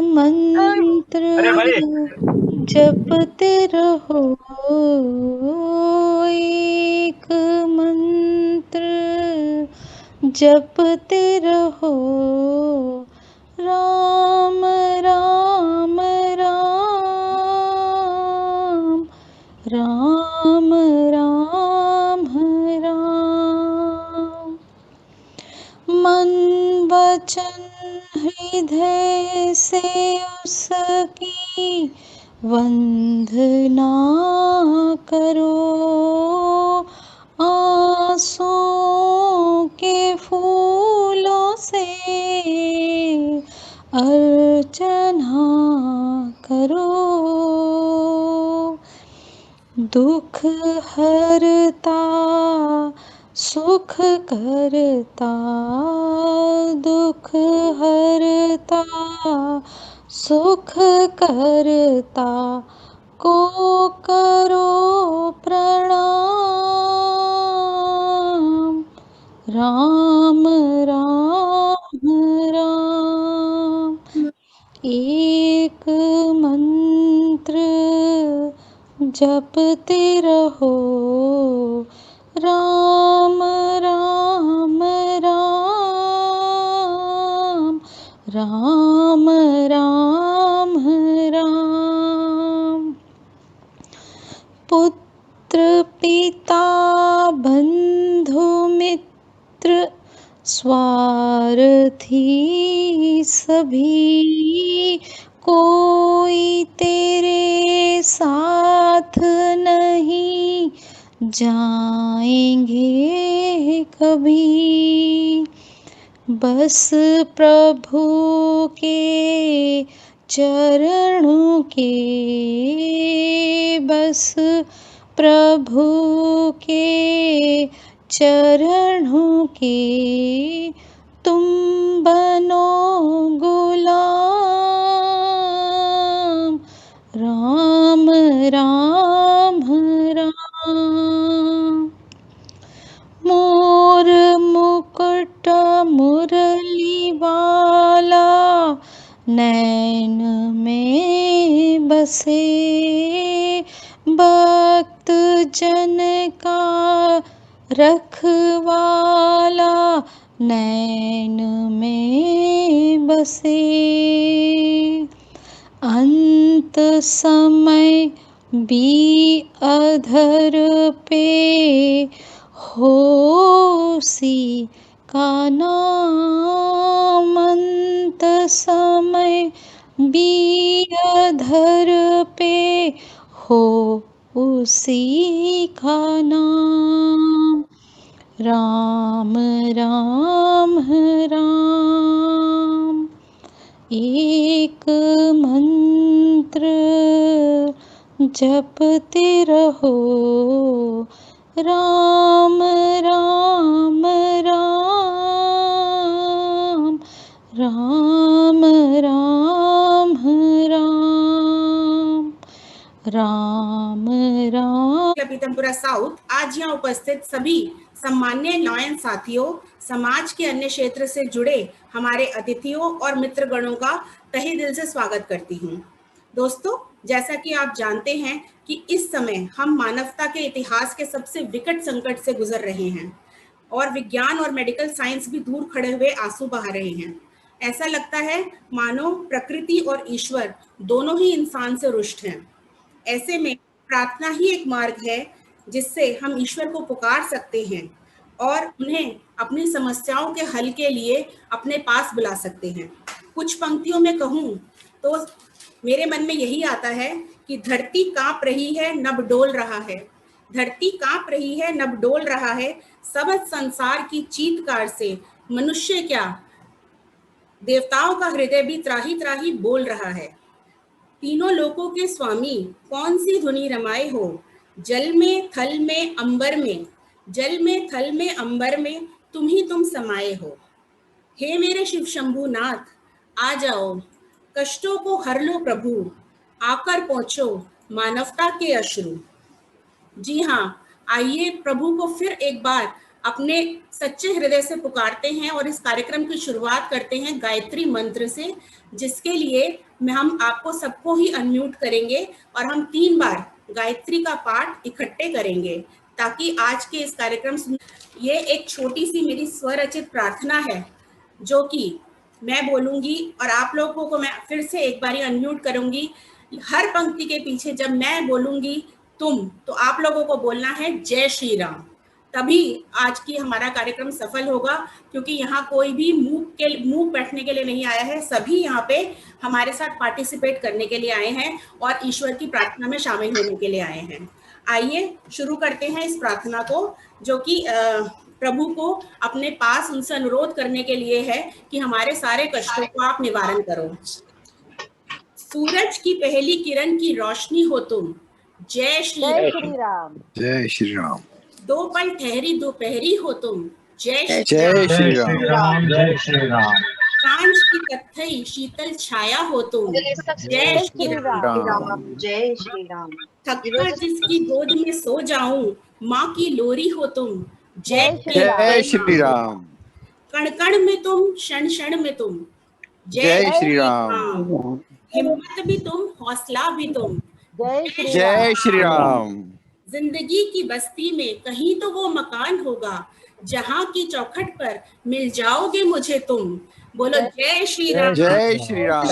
मंत्र अरे भाई, जपते रहो, एक मंत्र जपते रहो, राम राम राम, राम राम राम। मन वचन हृदय से उसकी वंदना करो, आंसुओं के फूलों से अर्चना करो। दुख हरता सुख करता, दुख हरता सुख करता को करो प्रणाम, राम राम राम। एक मंत्र जपते रहो, राम राम राम, राम राम राम। पुत्र पिता बंधु मित्र स्वार्थी सभी, कोई तेरे साथ नहीं जाएंगे कभी। बस प्रभु के चरणों के, बस प्रभु के चरणों के तुम बनो गुलाम, राम राम राम। मोर मुकुट मुरली वाला नैन में बसे, भक्त जन का रखवाला नैन में बसे। अंत समय भी अधर पे होसी का नाम, अंत समय भी अधर पे हो उसी का नाम, राम राम राम। एक मंत्र जपते रहो, राम राम राम, राम राम राम, राम राम। पीतमपुरा साउथ आज यहाँ उपस्थित सभी सम्मान्य लॉयन साथियों, समाज के अन्य क्षेत्र से जुड़े हमारे अतिथियों और मित्रगणों का तहे दिल से स्वागत करती हूँ। दोस्तों, जैसा कि आप जानते हैं कि इस समय हम मानवता के इतिहास के सबसे विकट संकट से गुजर रहे हैं और विज्ञान और मेडिकल साइंस भी दूर खड़े हुए आंसू बहा रहे हैं। ऐसा लगता है मानो प्रकृति और ईश्वर दोनों ही इंसान से रुष्ट हैं। ऐसे में प्रार्थना ही एक मार्ग है जिससे हम ईश्वर को पुकार सकते हैं और उन्हें अपनी समस्याओं के हल के लिए अपने पास बुला सकते हैं। कुछ पंक्तियों में कहूँ तो मेरे मन में यही आता है कि धरती कांप रही है, नभ डोल रहा है, धरती कांप रही है, नभ डोल रहा है, सब संसार की चीत्कार से मनुष्य क्या, देवताओं का हृदय भी त्राही त्राही बोल रहा है। तीनों लोकों के स्वामी कौन सी धुनी रमाए हो, जल में थल में अंबर में, जल में थल में अंबर में तुम ही तुम समाये हो। हे मेरे शिव शंभु नाथ, आ जाओ, कष्टों को हर लो प्रभु, आकर पहुंचो मानवता के अश्रु। जी हाँ, आइए प्रभु को फिर एक बार अपने सच्चे हृदय से पुकारते हैं और इस कार्यक्रम की शुरुआत करते हैं गायत्री मंत्र से, जिसके लिए हम आपको सबको ही अनम्यूट करेंगे और हम 3 बार गायत्री का पाठ इकट्ठे करेंगे ताकि आज के इस कार्यक्रम ये एक छोटी सी मेरी स्वरचित प्रार्थना है जो कि मैं बोलूंगी और आप लोगों को मैं फिर से एक बारी अनम्यूट करूंगी। हर पंक्ति के पीछे जब मैं बोलूंगी तुम, तो आप लोगों को बोलना है जय श्री राम। तभी आज की हमारा कार्यक्रम सफल होगा, क्योंकि यहाँ कोई भी मुंह बैठने के लिए नहीं आया है, सभी यहाँ पे हमारे साथ पार्टिसिपेट करने के लिए आए हैं और ईश्वर की प्रार्थना में शामिल होने के लिए आए हैं। आइए शुरू करते हैं इस प्रार्थना को, जो कि प्रभु को अपने पास उनसे अनुरोध करने के लिए है कि हमारे सारे कष्टों को आप निवारण करो। सूरज की पहली किरण की रोशनी हो तुम, जय श्री राम। जय श्री राम। 2 पल ठहरी दोपहरी हो तुम, जय जय श्री राम। जय श्री राम। सांझ की कत्थई शीतल छाया हो तुम, जय श्री राम। जय श्री राम। थककर जिसकी गोद में सो जाऊं, माँ की लोरी हो तुम, जय श्री राम। कण कण में तुम, क्षण क्षण में तुम, जय श्री राम। हिम्मत भी तुम, हौसला भी तुम, जय श्री राम। जिंदगी की बस्ती में कहीं तो वो मकान होगा जहाँ की चौखट पर मिल जाओगे मुझे तुम, बोलो जय श्री राम। जय श्री राम।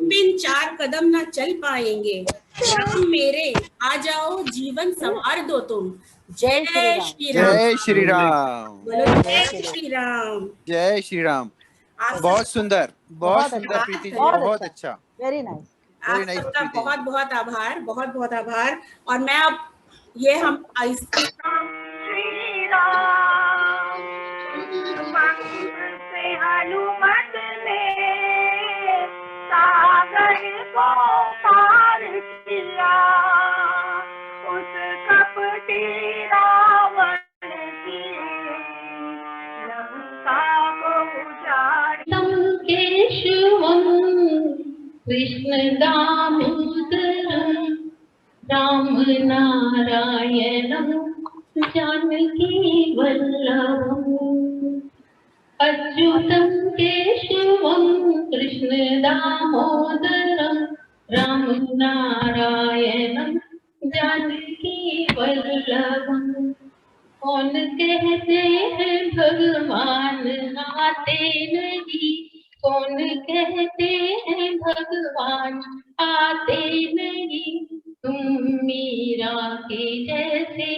बिन 4 कदम ना चल पाएंगे, राम मेरे आ जाओ जीवन संवार दो तुम, जय श्री राम। जय श्री राम। बोलो जय श्री राम। जय श्री राम। बहुत सुंदर प्रीति जी, बहुत अच्छा, वेरी नाइस। आप सबका बहुत बहुत आभार, बहुत बहुत आभार। और मैं अब ये हम से हनुमत ने सागर को पार किया, उस कपटी रावण की लंका को उजाड़। केशवम कृष्ण दामोदरम राम नारायणम जानकी वल्लभम, अच्युतम केशवम कृष्ण दामोदरम राम नारायणम जानकी वल्लभम। कौन कहते हैं भगवान आते नहीं, कौन कहते हैं भगवान आते नहीं, तुम मीरा के जैसे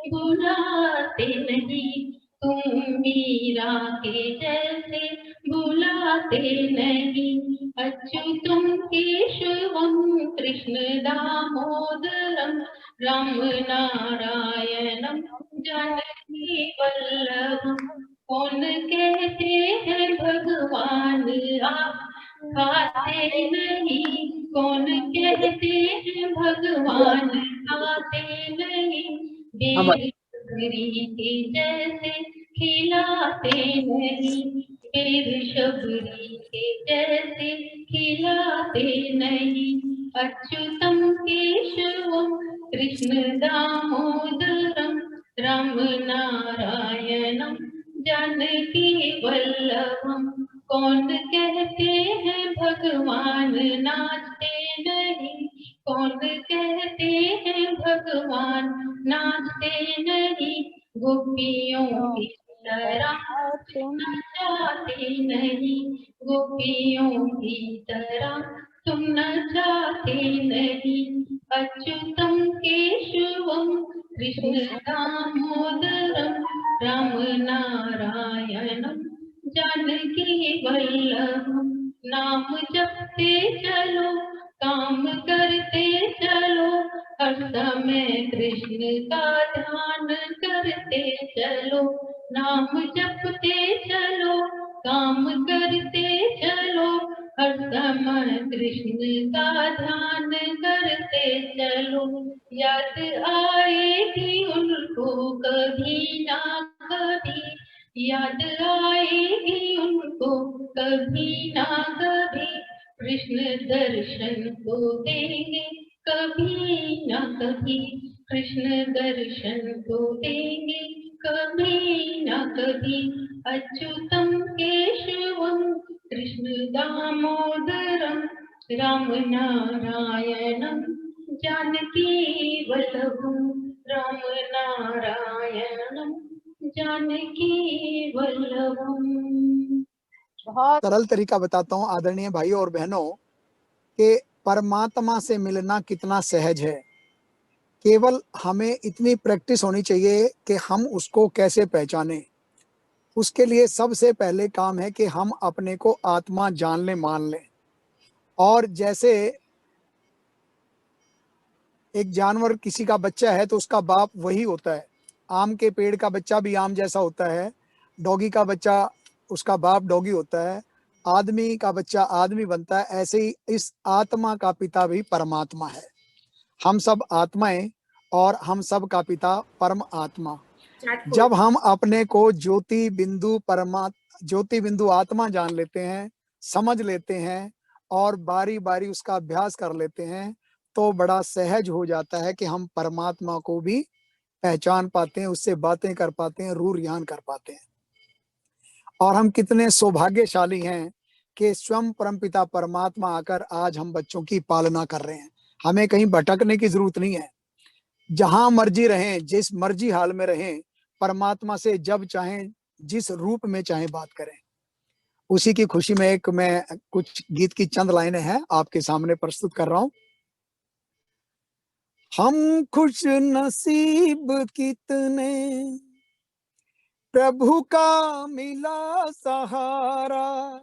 बुलाते नहीं, तुम मीरा के जैसे बुलाते नहीं। अच्युतम केशवम कृष्ण दामोदरम राम नारायणम जानकी वल्लभम। कौन कहते हैं भगवान आते नहीं, कौन कहते हैं भगवान आते नहीं, बेर के जैसे खिलाते नहीं, बेर शबरी के जैसे खिलाते नहीं। अच्युतम केशवम कृष्ण दामोदरम राम नारायणम जानकी वल्लभम। कौन कहते हैं भगवान नाचते नहीं, कौन कहते हैं भगवान नाचते नहीं, गोपियों की तरह तुम नचाते नहीं, गोपियों की तरह तुम नचाते नहीं। अच्युतम केशवम कृष्ण दामोदरम राम नारायणम जानकी वल्लभम। नाम जपते चलो, काम करते चलो, हर समय कृष्ण का ध्यान करते चलो। नाम जपते चलो, काम करते चलो, हर समय कृष्ण का ध्यान करते चलो। याद आएगी उनको कभी ना कभी, याद आएगी उनको कभी ना कभी, कृष्ण दर्शन को देंगे कभी ना कभी, कृष्ण दर्शन को देंगे कभी न कभी अच्युतं केशवं कृष्ण दामोदरं राम नारायणं जानकी वल्लभं राम नारायणं जानकी वल्लभम। बहुत सरल तरीका बताता हूँ आदरणीय भाइयों और बहनों कि परमात्मा से मिलना कितना सहज है। केवल हमें इतनी प्रैक्टिस होनी चाहिए कि हम उसको कैसे पहचाने। उसके लिए सबसे पहले काम है कि हम अपने को आत्मा जान लें, मान लें। और जैसे एक जानवर किसी का बच्चा है तो उसका बाप वही होता है। आम के पेड़ का बच्चा भी आम जैसा होता है, डॉगी का बच्चा उसका बाप डॉगी होता है, आदमी का बच्चा आदमी बनता है। ऐसे ही इस आत्मा का पिता भी परमात्मा है। हम सब आत्माएं और हम सब का पिता परम आत्मा। जब हम अपने को ज्योति बिंदु आत्मा जान लेते हैं, समझ लेते हैं और बारी बारी उसका अभ्यास कर लेते हैं तो बड़ा सहज हो जाता है कि हम परमात्मा को भी पहचान पाते हैं, उससे बातें कर पाते हैं, रूह रियान कर पाते हैं। और हम कितने सौभाग्यशाली हैं कि स्वयं परमपिता परमात्मा आकर आज हम बच्चों की पालना कर रहे हैं। हमें कहीं भटकने की जरूरत नहीं है। जहां मर्जी रहें, जिस मर्जी हाल में रहें, परमात्मा से जब चाहें, जिस रूप में चाहें बात करें। उसी की खुशी में मैं कुछ गीत की चंद लाइनें हैं आपके सामने प्रस्तुत कर रहा हूं। हम खुश नसीब कितने, प्रभु का मिला सहारा।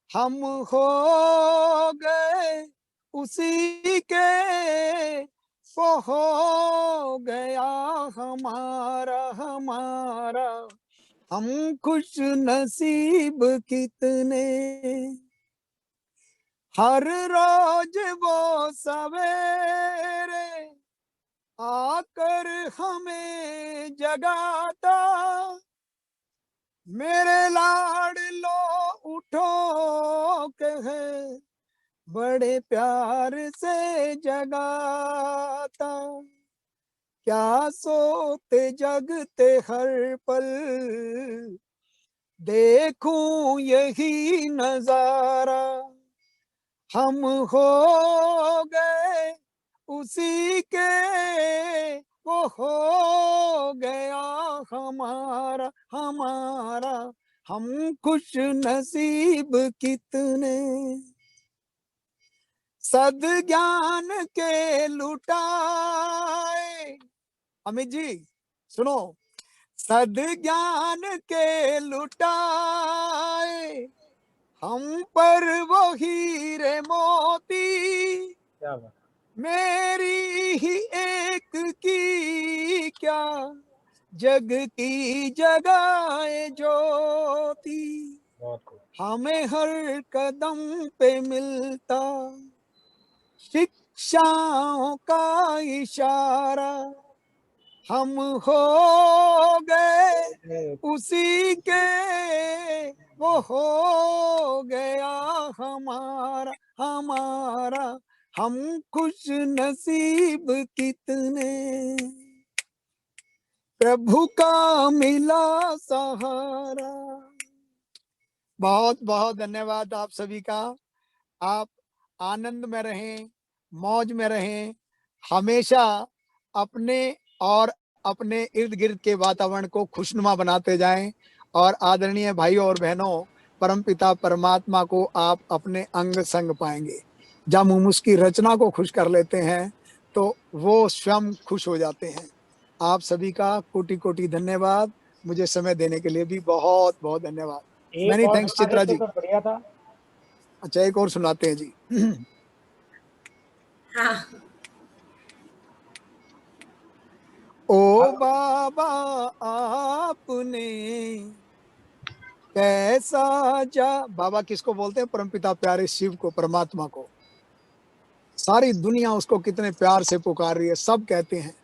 हम हो गए उसी के, वो हो गया हमारा। हम खुश नसीब कितने, हर रोज वो सवेरे आकर हमें जगाता। मेरे लाडलो उठो कहे, बड़े प्यार से जगाता। क्या सोते जगते हर पल, देखूं यही नजारा। हम हो गए उसी के, वो हो गया हमारा। हम खुश नसीब कितने, सद ज्ञान के लुटाए। अमित जी सुनो, सद ज्ञान के लुटाए हम पर वो हीरे मोती। मेरी ही एक की क्या, जग की जगाए ज्योति। हमें हर कदम पे मिलता शिक्षाओं का इशारा। हम हो गए उसी के, वो हो गया हमारा। हम खुश नसीब कितने, प्रभु का मिला सहारा। बहुत बहुत धन्यवाद आप सभी का। आप आनंद में रहें, मौज में रहें, हमेशा अपने और अपने इर्द गिर्द के वातावरण को खुशनुमा बनाते जाएं। और आदरणीय भाइयों और बहनों, परमपिता परमात्मा को आप अपने अंग संग पाएंगे। जब हम उसकी रचना को खुश कर लेते हैं तो वो स्वयं खुश हो जाते हैं। आप सभी का कोटि कोटि धन्यवाद। मुझे समय देने के लिए भी बहुत बहुत धन्यवाद। Many thanks Chitra ji. बढ़िया था। अच्छा एक और सुनाते हैं जी। हाँ। ओ बाबा आपने कैसा बाबा किसको बोलते हैं? परमपिता प्यारे शिव को, परमात्मा को। सारी दुनिया उसको कितने प्यार से पुकार रही है, सब कहते हैं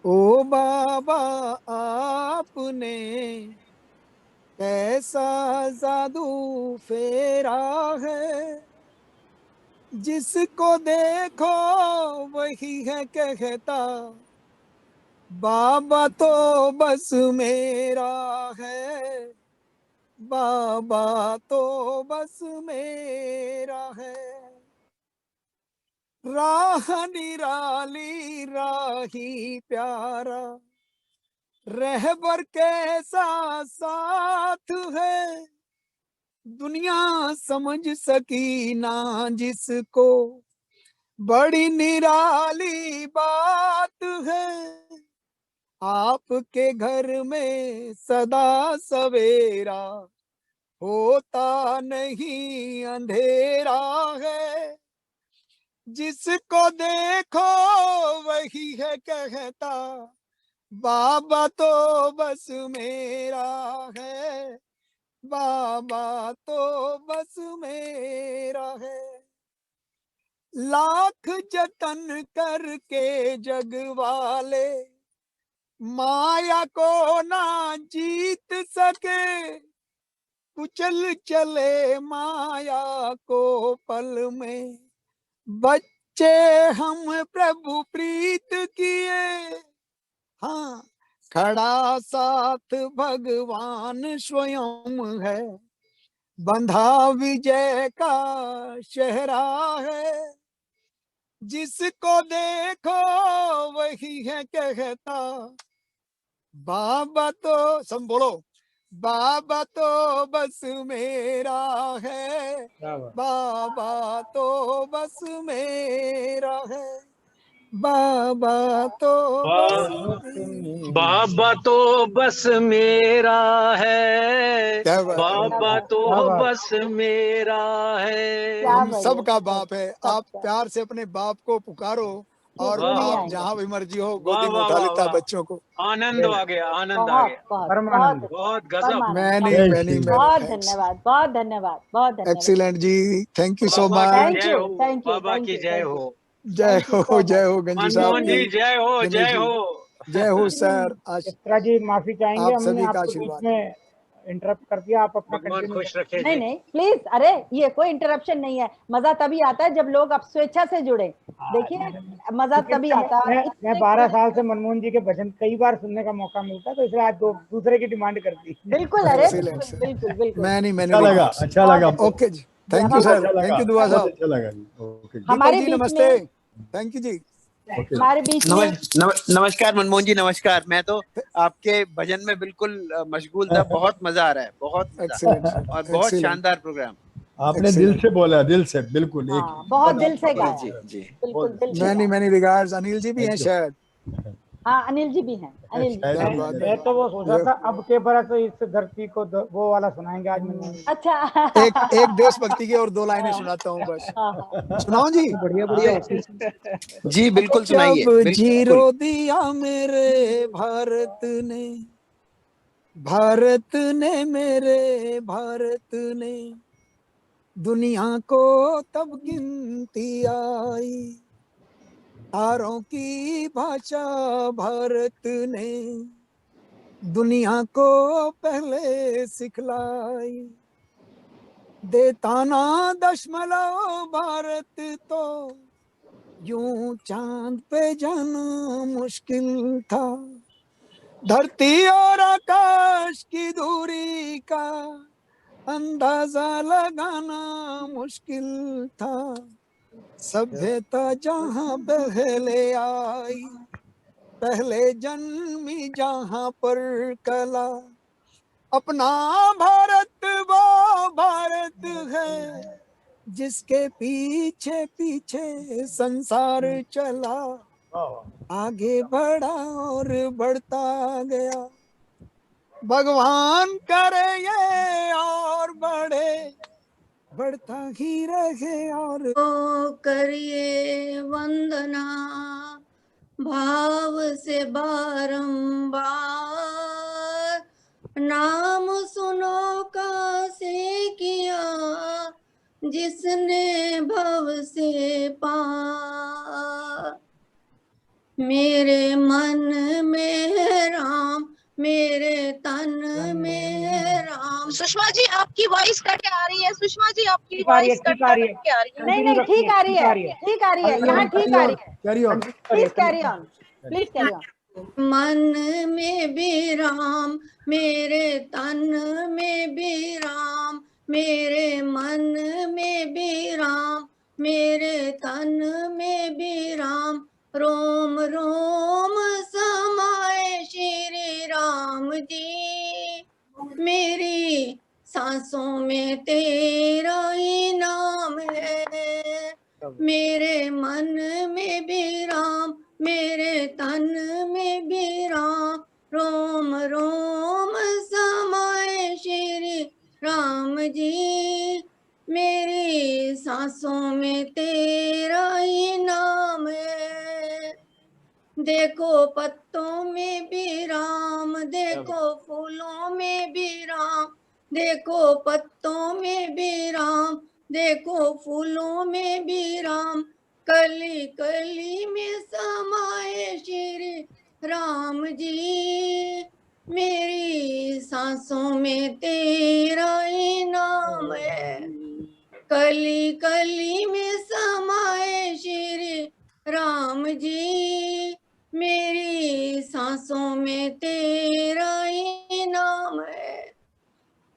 ओ बाबा आपने कैसा जादू फेरा है। जिसको देखो वही है कहता, बाबा तो बस मेरा है, बाबा तो बस मेरा है। राह निराली राही प्यारा, रहबर कैसा साथ है। दुनिया समझ सकी ना जिसको, बड़ी निराली बात है। आपके घर में सदा सवेरा, होता नहीं अंधेरा है। जिसको देखो वही है कहता, बाबा तो बस मेरा है, बाबा तो बस मेरा है। लाख जतन करके जग वाले, माया को ना जीत सके। कुचल चले माया को पल में, बच्चे हम प्रभु प्रीत किए। हाँ, खड़ा साथ भगवान स्वयं है, बंधा विजय का शहरा है। जिसको देखो वही है कहता, बाबा तो सब बोलो, बाबा तो बस मेरा है, बाबा तो बस मेरा है, बाबा तो बस बाबा तो बस मेरा है, क्या बात है। बाबा तो बस मेरा है। हम सबका बाप है। आप प्यार से अपने बाप को पुकारो और वाह, आप वाह, जहाँ भी मर्जी हो वाह गोदी में वाह उठा वाह लेता है वाह, बच्चों को। आनंद आ गया, आनंद आ गया, परमानंद। बहुत गजब। मैं नहीं बहुत धन्यवाद, बहुत धन्यवाद, बहुत धन्यवाद। Excellent ji, thank you so बाबा की मच। जय हो, बाबा की जय हो, जय हो, जय हो गंजी साहब मनमोहन जी की, जय हो, दिनेश जय जी हो। जय हो सर। आज चित्रा जी माफी चाहेंगे, आप हमने सभी का आपको बीच आशीर्वाद। में इंटरप्ट कर दिया, आप अपना भगवान कंटिन्यू खुश रखे नहीं जी। नहीं प्लीज, अरे ये कोई इंटरप्शन नहीं है। मजा तभी आता है जब लोग अब स्वेच्छा से जुड़े। देखिए मजा तभी आता है। मैं 12 साल से मनमोहन जी के भजन कई बार सुनने का मौका मिलता है, तो इसलिए आज दूसरे की डिमांड करती है। बिल्कुल, अरे Excellent, sir. बिल्कुल बिल्कुल। मैंने अच्छा लगा ओके जी, thank you sir, thank you Dua साहब। अच्छा लगा जी। ओके हमारे दीपक जी बीच नमस्ते, में, थैंक यू जी। हमारे बीच में नमस्कार मनमोहन जी, नमस्कार। मैं तो आपके भजन में बिल्कुल मशगूल था। बहुत मजा आ रहा है, बहुत मजा, एक्सीलेंट और बहुत शानदार प्रोग्राम। आपने दिल से बोला, दिल से, बिल्कुल एक हाँ, बहुत दिल से गाया। जी जी, बिल्कुल दिल से मैनी गाया। Many regards. अनिल जी भी हैं शायद। हाँ, अनिल जी भी हैं, अनिल जी। क्या बात है। मैं तो वो सोचा था अब के बरस इस धरती को वो वाला सुनाएंगे आज मनमोहन जी। अच्छा एक देशभक्ति की और 2 लाइनें सुनाता हूँ बस। सुनाओ जी। बढ़िया बढ़िया। जी बिल्कुल सुनाइए। जब जीरो दिया मेरे भारत ने, भारत ने मेरे भारत ने, दुनिया को तब गिनती आई। तारों की भाषा भारत ने दुनिया को पहले सिखलाई। देता ना दशमलव भारत तो यूं चांद पे जाना मुश्किल था। धरती और आकाश की दूरी का अंदाजा लगाना मुश्किल था। सभ्यता जहाँ पहले आई, पहले जन्मी जहाँ पर कला, अपना भारत वो भारत है जिसके पीछे पीछे संसार चला। आगे बढ़ा और बढ़ता गया, भगवान करे ये और बढ़े, बढ़ता ही रहे। और करिए वंदना भाव से बारंबार, नाम सुनो कासे किया जिसने भव से पार। मेरे मन में राम, मेरे तन में राम। सुषमा जी आपकी वॉइस कट आ रही है, सुषमा जी आपकी वॉइस कट आ रही है। नहीं नहीं, ठीक आ रही है, ठीक आ रही है, यहाँ ठीक आ रही है। Carry on, please carry on, please carry on. मन में भी राम, मेरे तन में भी राम, मेरे मन में भी राम, मेरे तन में भी राम, रोम रोम समाए श्री राम जी। मेरी सांसों में तेरा ही नाम है, मेरे मन में भी राम, मेरे तन में भी राम, रोम रोम समाए श्री राम जी। मेरी सांसों में तेरा ही नाम है। देखो पत्तों में भी राम, देखो फूलों में भी राम, देखो पत्तों में भी राम, देखो फूलों में भी राम, कली कली में समाए श्री राम जी। मेरी सांसों में तेरा ही नाम है, कली कली में समाए श्री राम जी। मेरी सांसों में तेरा ही नाम है,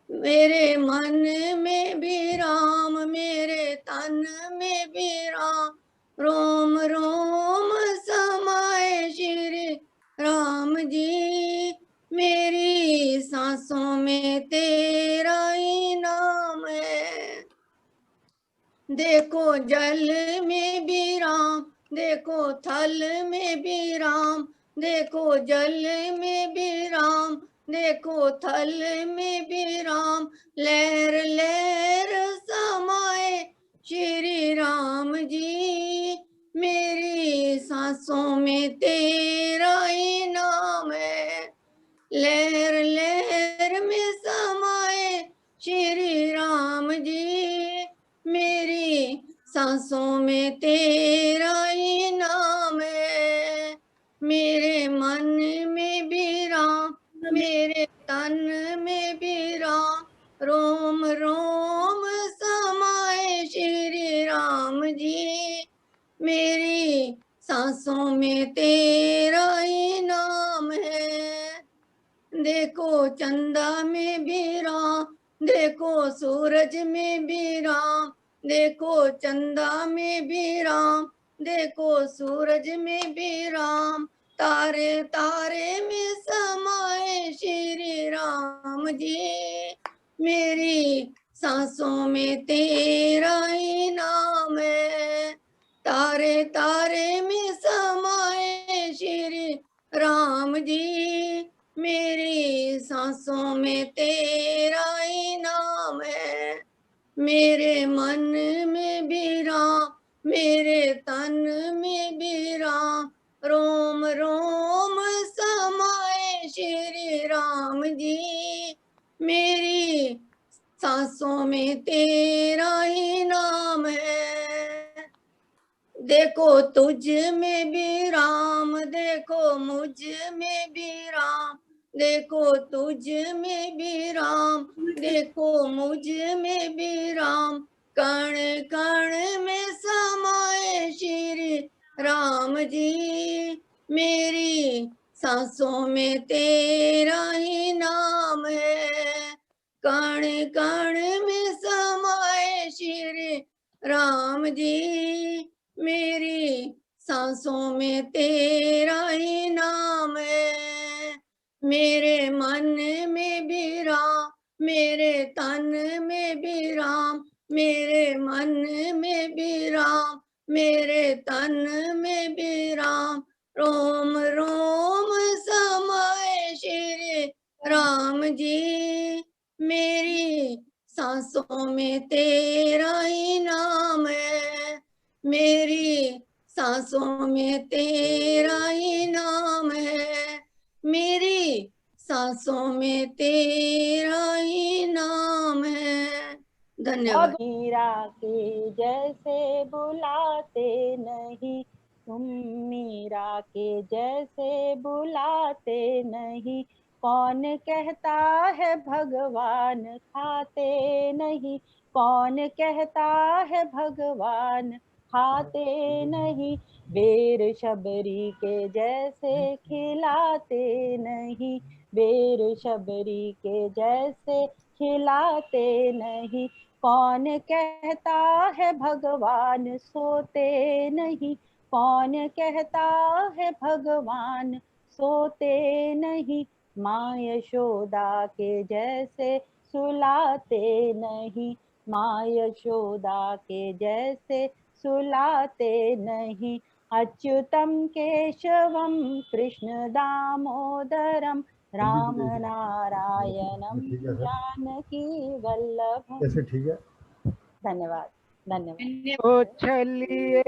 मेरे मन में भी राम, मेरे तन में भी राम, रोम रोम समाए श्री राम जी। मेरी सांसों में तेरा ही नाम है। देखो जल में भी राम, देखो थल में भी राम, देखो जल में भी राम, देखो थल में भी राम, लहर लहर समाए श्री राम जी। मेरी सांसों में तेरा ही नाम है, लहर लहर में समाए श्री राम जी। मेरी सांसों में तेरा ही नाम है, मेरे मन में भी राम, मेरे तन में भी राम, रोम रोम समाए श्री राम जी। मेरी सांसों में तेरा ही नाम है। देखो चंदा में भी राम, देखो सूरज में भी राम, देखो चंदा में भी राम, देखो सूरज में भी राम, तारे तारे में समाए श्री राम जी। मेरी सांसों में तेरा ही नाम है, तारे तारे में समाए श्री राम जी। मेरी सांसों में तेरा ही नाम है, मेरे मन में भी राम, मेरे तन में भी राम, रोम रोम समाए श्री राम जी। मेरी सांसों में तेरा ही नाम है। देखो तुझ में भी राम, देखो मुझ में भी राम, देखो तुझ में भी राम, देखो मुझ में भी राम, कण कण में समाए श्री राम जी। मेरी सांसों में तेरा ही नाम है, कण कण में समाए श्री राम जी। मेरी सांसों में तेरा ही नाम है, मेरे मन में भी राम, मेरे तन में भी राम, मेरे मन में भी राम, मेरे तन में भी राम, रोम रोम समाए श्री राम जी। मेरी सांसों में तेरा ही नाम है, मेरी सांसों में तेरा ही नाम है, मेरी सांसों में तेरा ही नाम है। धन्यवाद। मीरा के जैसे बुलाते नहीं, तुम मीरा के जैसे बुलाते नहीं, कौन कहता है भगवान खाते नहीं, कौन कहता है भगवान खाते नहीं, बेर शबरी के जैसे खिलाते नहीं, बेर शबरी के जैसे खिलाते नहीं। कौन कहता है भगवान सोते नहीं, कौन कहता है भगवान सोते नहीं, माँ यशोदा के जैसे सुलाते नहीं, माँ यशोदा के जैसे सुलाते नहीं। अच्युतम केशवम कृष्ण दामोदरम राम नारायणम ठीक है सर, जानकी वल्लभम। कैसे ठीक है। धन्यवाद धन्यवाद। ओ चलिए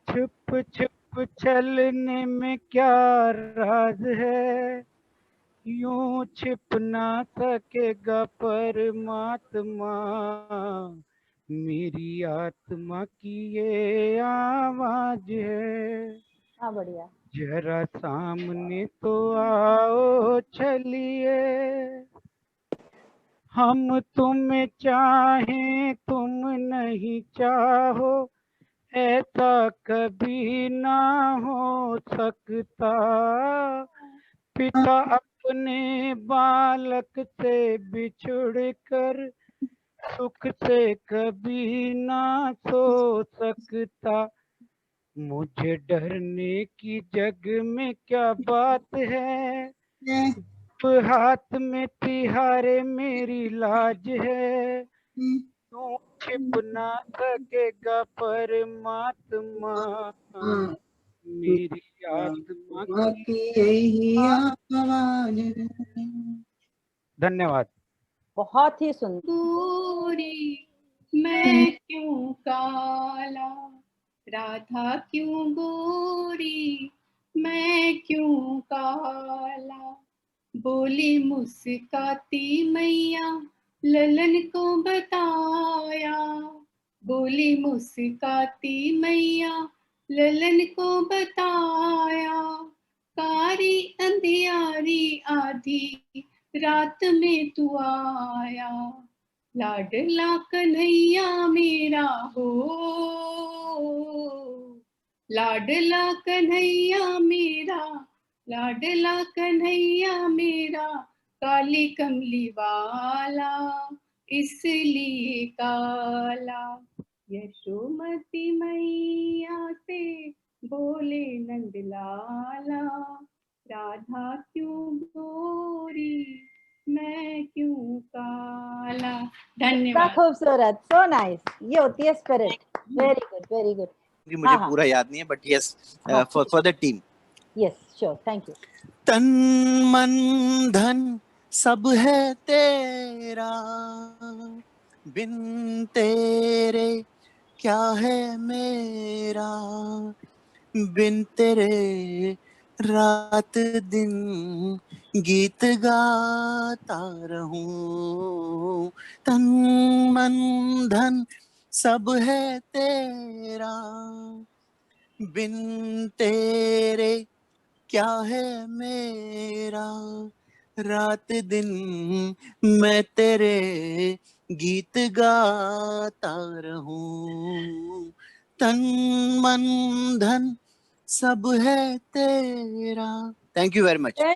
छुप छुप चलने में क्या राज है, यूं छिप ना सकेगा परमात्मा, मेरी आत्मा की ये आवाज है। हाँ बढ़िया। जरा सामने तो आओ चलिए, हम तुम्हें चाहें तुम नहीं चाहो, ऐसा कभी ना हो सकता। पिता अपने बालक से बिछुड़ कर सुख से कभी ना सो सकता। मुझे डरने की जग में क्या बात है, हाथ में तिहारे मेरी लाज है, तू छिप ना सकेगा परमात्मा, मेरी आत्मा की यही आवाज है। धन्यवाद। बहुत ही सुंदर। गोरी मैं क्यों काला, राधा क्यों गोरी मैं क्यों काला, बोली मुस्काती मैया ललन को बताया, बोली मुस्काती मैया ललन को बताया, कारी अंधियारी आधी रात में तू आया, लाडला कन्हैया मेरा हो, लाडला कन्हैया मेरा, लाडला कन्हैया मेरा, काली कमली वाला इसलिए काला, यशोमती मैया से बोले नंद लाला, राधा क्यों गोरी मैं क्यों काला। इतना धन्यवाद। खूबसूरत, सो नाइस। ये होती है spirit. Very good very good. मुझे पूरा याद नहीं है, but yes, for the team. Yes sure, thank you. तन मन धन सब है तेरा, बिन तेरे क्या है मेरा, बिन तेरे रात दिन गीत गाता रहूं। तन मन धन सब है तेरा, बिन तेरे क्या है मेरा, रात दिन मैं तेरे गीत गाता रहूं। तन मन धन सब है तेरा। Thank you very much.